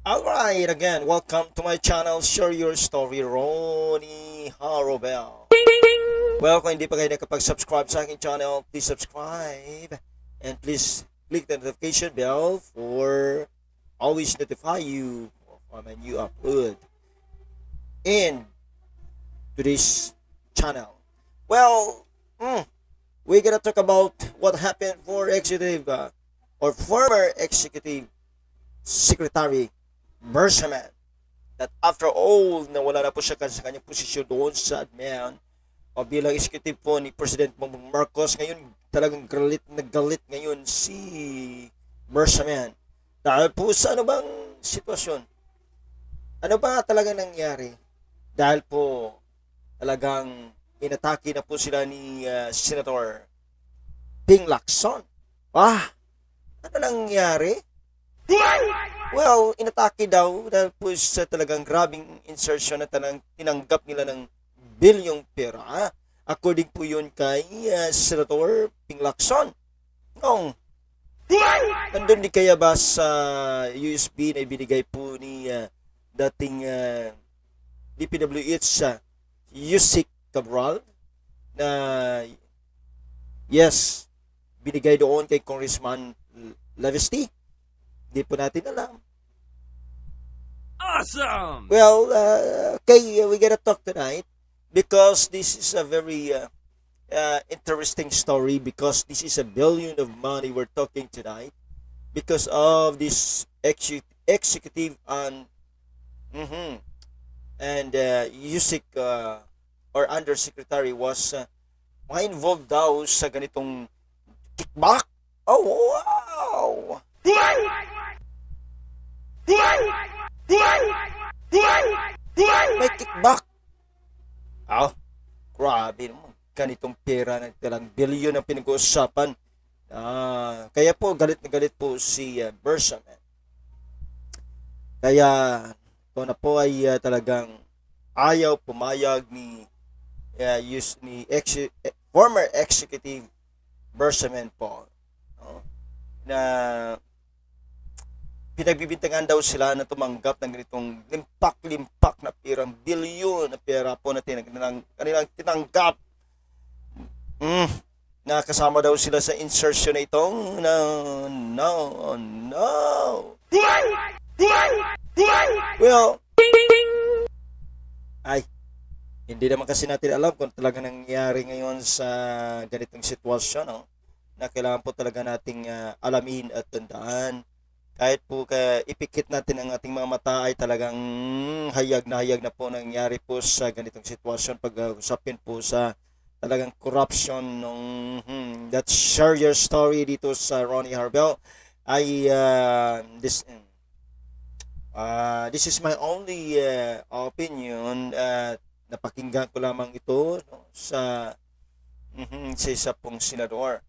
Alright, again, welcome to my channel, Share Your Story, Ronnie Harobel. Well, kung hindi pa kayo nakapag-subscribe sa aking channel, please subscribe. And please click the notification bell for always notify you of my new upload in today's channel. Well, we're gonna talk about what happened for or former executive secretary Bersaman, that after all, nawala na po siya sa kanyang posisyon doon sa admin o bilang executive po ni President Bongbong Marcos. Ngayon, talagang galit na galit ngayon si Bersaman. Dahil po sa ano bang sitwasyon? Ano ba talaga nangyari? Dahil po talagang inatake na po sila ni Senator Ping Lacson. Ano nangyari? Well, inatake daw dahil po sa talagang grabing insertion na tinanggap nila ng bilyong pera. According po yun kay Senator Ping Lacson. Nandun di kaya ba sa USB na ibinigay po ni dating DPWH Yusik Cabral na yes, binigay doon kay Congressman Lavesti? Hindi po natin alam. Awesome! Well, okay, we gotta talk tonight because this is a very interesting story, because this is a billion of money we're talking tonight because of this executive and Yusik or undersecretary was involved daw sa ganitong kickback. Oh, wow! May kickback. Grabe naman. Ganitong pera ng talang bilyon ang pinag-uusapan. Kaya po, galit na galit po si Bersaman. Kaya, ito na po ay talagang ayaw pumayag ni former executive Bersaman po. Na pinagbibintangan daw sila na tumanggap ng ganitong limpak-limpak na pirang bilyon na pera po na kanilang tinanggap. Na kasama daw sila sa insertion na itong no. Well, hindi naman kasi natin alam kung talaga nangyari ngayon sa ganitong sitwasyon, na kailangan po talaga nating alamin at tandaan. Kahit po ipikit natin ang ating mga mata, ay talagang hayag na po nangyari po sa ganitong sitwasyon pag-usapin po sa talagang corruption nung That's Share Your Story dito sa Ronnie Harobel. This is my only opinion. Napakinggan ko lamang ito sa isa pong senador.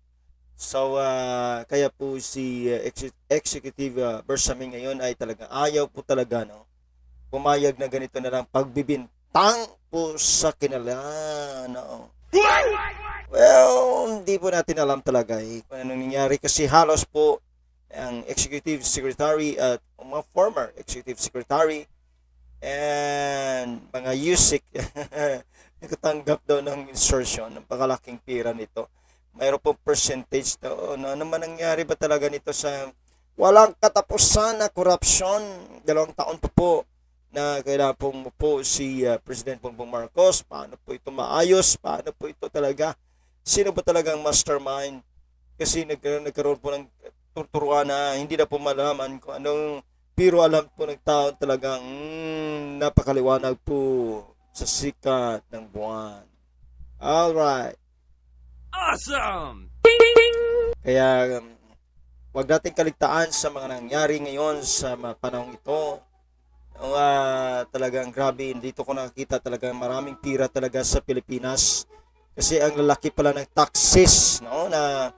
So, kaya po si Executive Bersaman ngayon ay talaga ayaw po talaga pumayag na ganito na lang pagbibintang po sa kanila. Well, hindi po natin alam talaga kung anong nangyari, kasi halos po ang Executive Secretary at mga former Executive Secretary and mga Yusik nakatanggap daw ng insertion ng pakalaking pera nito. Mayroon pong percentage daw. Ano naman nangyari ba talaga nito sa walang katapusan na corruption? 2 taon pa po na kailangan pong po si President Bongbong Marcos. Paano po ito maayos? Paano po ito talaga? Sino ba talagang mastermind? Kasi nagkaroon po ng tuturuan na hindi na po malaman kung anong, pero alam po ng tao talagang napakaliwanag po sa sikat ng buwan. Alright. Awesome! Kaya wag nating kaligtaan sa mga nangyari ngayon sa panahong ito. Talagang grabe, dito ko nakikita talagang maraming pira talaga sa Pilipinas. Kasi ang lalaki pala ng taxes na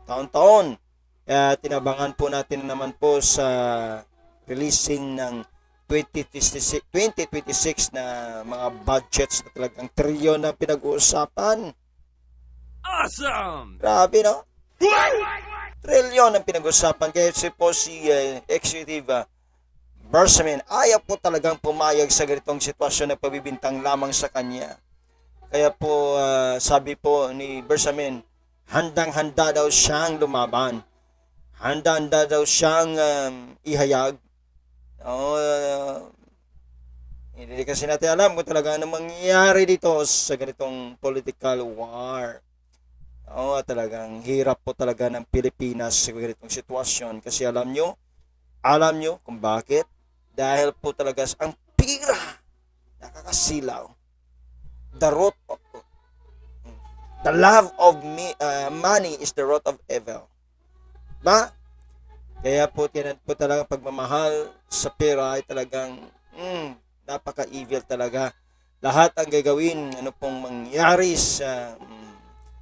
taon-taon. Tinabangan po natin naman po sa releasing ng 2026 na mga budgets na talagang trilyon na pinag-uusapan. Awesome! Grabe, trilyon ang pinag-usapan. Kaya si Executive Bersamin ayaw po talagang pumayag sa ganitong sitwasyon na pabibintang lamang sa kanya. Kaya po sabi po ni Bersamin, handang-handa daw siyang lumaban. Handa-handa daw siyang ihayag. Hindi kasi natin alam kung talaga ano mangyayari dito sa ganitong political war. Talagang hirap po talaga ng Pilipinas sa ganitong sitwasyon. Kasi alam nyo kung bakit? Dahil po talaga ang pira nakakasilaw. The love of money is the root of evil. Ba? Kaya po tinan po talaga pagmamahal sa pera ay talagang napaka-evil talaga. Lahat ang gagawin, ano pong mangyari sa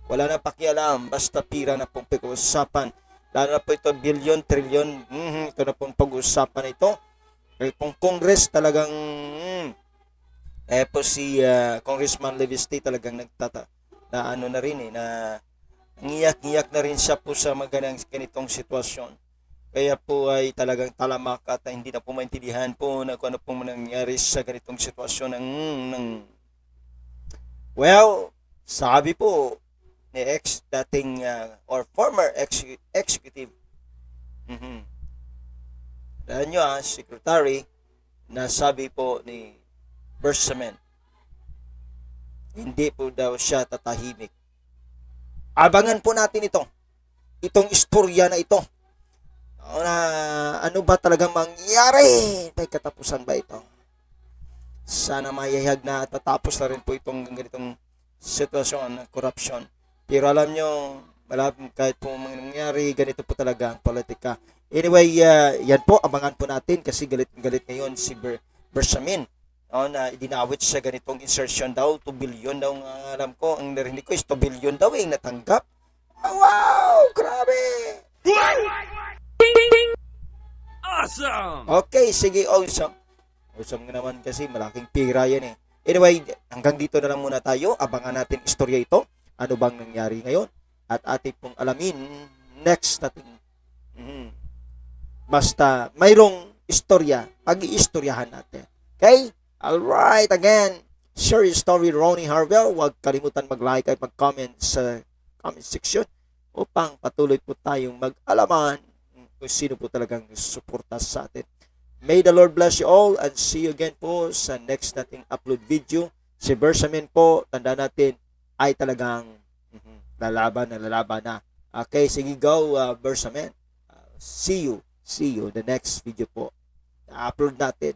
wala na pakialam, basta pira na pong pag-uusapan. Lalo na po ito, bilyon, trilyon, ito na pong pag-uusapan ito. Kaya pong Congress talagang, po si Congressman Levisti talagang na nangiyak-ngiyak na rin siya po sa ganitong sitwasyon. Kaya po ay talagang talamak at hindi na po maintindihan po na kung ano pong nangyari sa ganitong sitwasyon sabi po ni dating or former executive dahil nyo secretary na sabi po ni Bersamin, hindi po daw siya tatahimik. Abangan po natin itong istorya na ito. Ano ba talagang mangyari? May katapusan ba ito? Sana mayayag na at tatapos na rin po itong ganitong sitwasyon ng corruption. Pero alam nyo, kahit po mangyari, ganito po talaga ang politika. Anyway, yan po, abangan po natin kasi galit ngayon si Bersamin. Na dinawit sa ganitong insertion daw, 2 billion daw ang alam ko. Ang narinig ko is 2 billion daw natanggap. Wow! Grabe! Awesome! Okay, sige, awesome. Awesome nga naman kasi malaking pira yan eh. Anyway, hanggang dito na lang muna tayo. Abangan natin istorya ito. Ano bang nangyari ngayon? At ating pong alamin next natin. Basta mayroong istorya, pag-iistoryahan natin. Okay? Alright, again, share your story, Ronnie Harvell. Huwag kalimutan mag-like at mag-comment sa comment section upang patuloy po tayong mag-alaman kung sino po talagang suporta sa atin. May the Lord bless you all and see you again po sa next nating upload video. Si Bersamin po, tanda natin, ay talagang lalaban na. Okay, sige go, Bersamin. See you the next video po. Na-upload natin.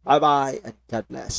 Bye-bye and God bless.